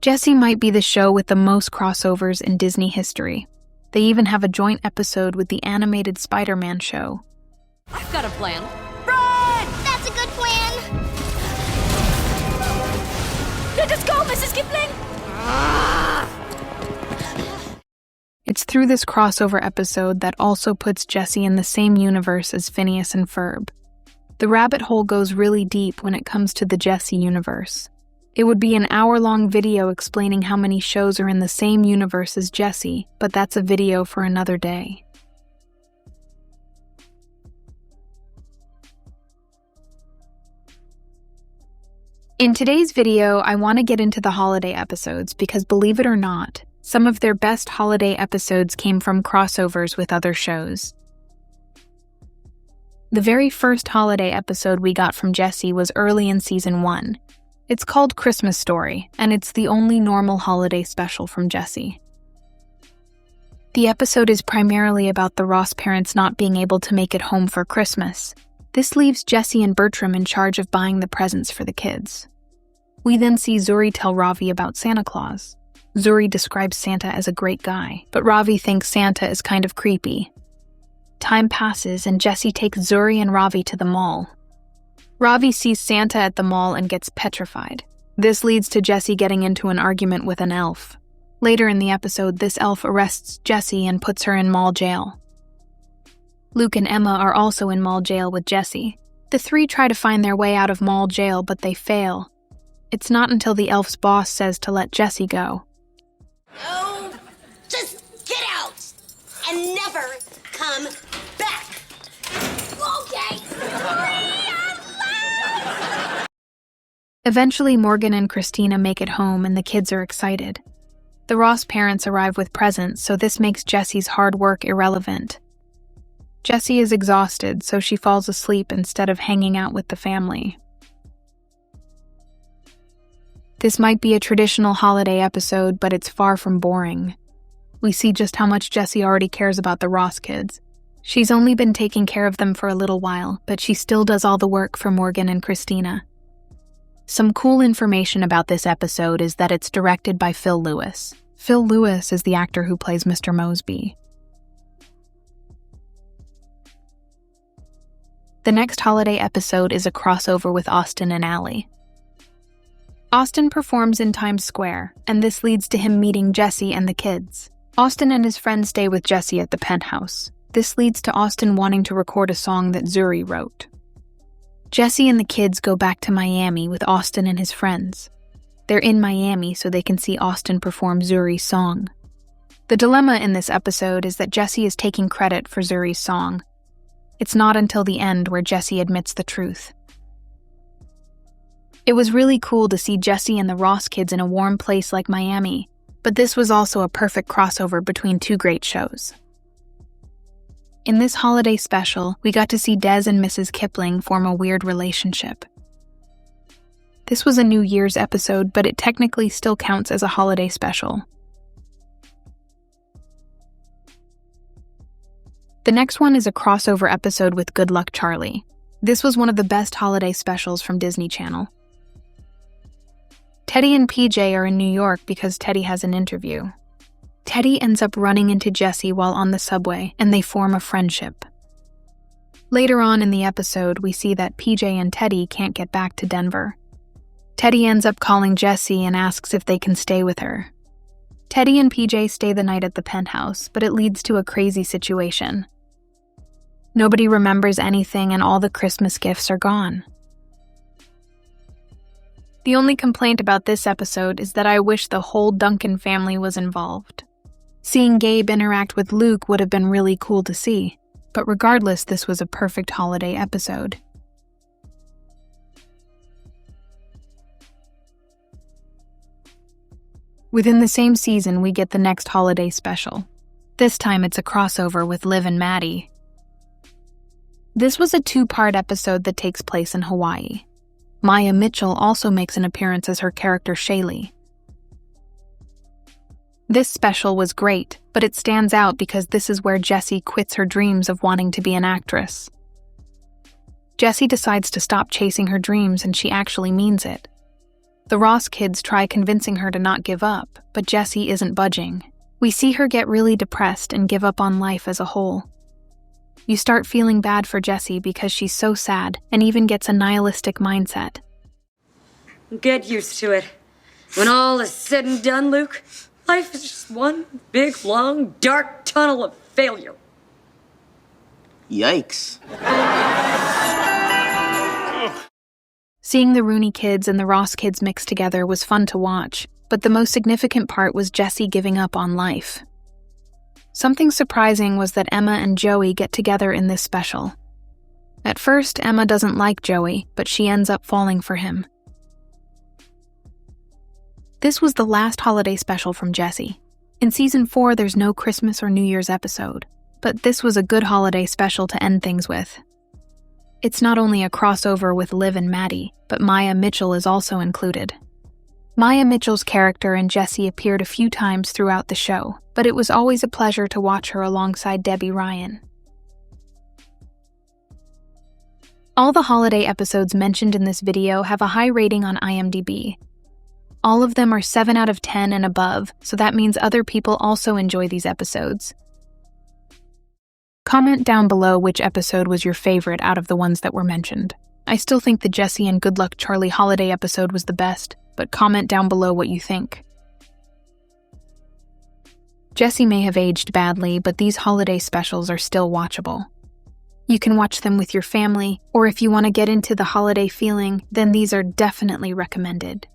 Jessie might be the show with the most crossovers in Disney history. They even have a joint episode with the animated Spider-Man show. I've got a plan. Run! That's a good plan! Let us go, Mrs. Kipling! It's through this crossover episode that also puts Jessie in the same universe as Phineas and Ferb. The rabbit hole goes really deep when it comes to the Jessie universe. It would be an hour-long video explaining how many shows are in the same universe as Jessie, but that's a video for another day. In today's video, I want to get into the holiday episodes because, believe it or not, some of their best holiday episodes came from crossovers with other shows. The very first holiday episode we got from Jessie was early in Season 1. It's called Christmas Story, and it's the only normal holiday special from Jessie. The episode is primarily about the Ross parents not being able to make it home for Christmas. This leaves Jessie and Bertram in charge of buying the presents for the kids. We then see Zuri tell Ravi about Santa Claus. Zuri describes Santa as a great guy, but Ravi thinks Santa is kind of creepy. Time passes and Jessie takes Zuri and Ravi to the mall. Ravi sees Santa at the mall and gets petrified. This leads to Jessie getting into an argument with an elf. Later in the episode, this elf arrests Jessie and puts her in mall jail. Luke and Emma are also in mall jail with Jessie. The three try to find their way out of mall jail, but they fail. It's not until the elf's boss says to let Jessie go. Oh, just get out and never come back. Okay. Eventually, Morgan and Christina make it home and the kids are excited. The Ross parents arrive with presents, so this makes Jessie's hard work irrelevant. Jessie is exhausted, so she falls asleep instead of hanging out with the family. This might be a traditional holiday episode, but it's far from boring. We see just how much Jessie already cares about the Ross kids. She's only been taking care of them for a little while, but she still does all the work for Morgan and Christina. Some cool information about this episode is that it's directed by Phil Lewis. Phil Lewis is the actor who plays Mr. Mosby. The next holiday episode is a crossover with Austin and Allie. Austin performs in Times Square, and this leads to him meeting Jessie and the kids. Austin and his friends stay with Jessie at the penthouse. This leads to Austin wanting to record a song that Zuri wrote. Jessie and the kids go back to Miami with Austin and his friends. They're in Miami so they can see Austin perform Zuri's song. The dilemma in this episode is that Jessie is taking credit for Zuri's song. It's not until the end where Jessie admits the truth. It was really cool to see Jessie and the Ross kids in a warm place like Miami, but this was also a perfect crossover between two great shows. In this holiday special, we got to see Des and Mrs. Kipling form a weird relationship. This was a New Year's episode, but it technically still counts as a holiday special. The next one is a crossover episode with Good Luck Charlie. This was one of the best holiday specials from Disney Channel. Teddy and PJ are in New York because Teddy has an interview. Teddy ends up running into Jessie while on the subway, and they form a friendship. Later on in the episode, we see that PJ and Teddy can't get back to Denver. Teddy ends up calling Jessie and asks if they can stay with her. Teddy and PJ stay the night at the penthouse, but it leads to a crazy situation. Nobody remembers anything and all the Christmas gifts are gone. The only complaint about this episode is that I wish the whole Duncan family was involved. Seeing Gabe interact with Luke would have been really cool to see, but regardless, this was a perfect holiday episode. Within the same season, we get the next holiday special. This time it's a crossover with Liv and Maddie. This was a 2-part episode that takes place in Hawaii. Maya Mitchell also makes an appearance as her character Shaylee. This special was great, but it stands out because this is where Jessie quits her dreams of wanting to be an actress. Jessie decides to stop chasing her dreams and she actually means it. The Ross kids try convincing her to not give up, but Jessie isn't budging. We see her get really depressed and give up on life as a whole. You start feeling bad for Jessie because she's so sad and even gets a nihilistic mindset. Get used to it. When all is said and done, Luke, life is just one big, long, dark tunnel of failure. Yikes. Seeing the Rooney kids and the Ross kids mixed together was fun to watch, but the most significant part was Jessie giving up on life. Something surprising was that Emma and Joey get together in this special. At first, Emma doesn't like Joey, but she ends up falling for him. This was the last holiday special from Jessie. In Season 4, there's no Christmas or New Year's episode, but this was a good holiday special to end things with. It's not only a crossover with Liv and Maddie, but Maya Mitchell is also included. Maya Mitchell's character and Jessie appeared a few times throughout the show, but it was always a pleasure to watch her alongside Debbie Ryan. All the holiday episodes mentioned in this video have a high rating on IMDb. All of them are 7 out of 10 and above, so that means other people also enjoy these episodes. Comment down below which episode was your favorite out of the ones that were mentioned. I still think the Jessie and Good Luck Charlie holiday episode was the best, but comment down below what you think. Jessie may have aged badly, but these holiday specials are still watchable. You can watch them with your family, or if you want to get into the holiday feeling, then these are definitely recommended.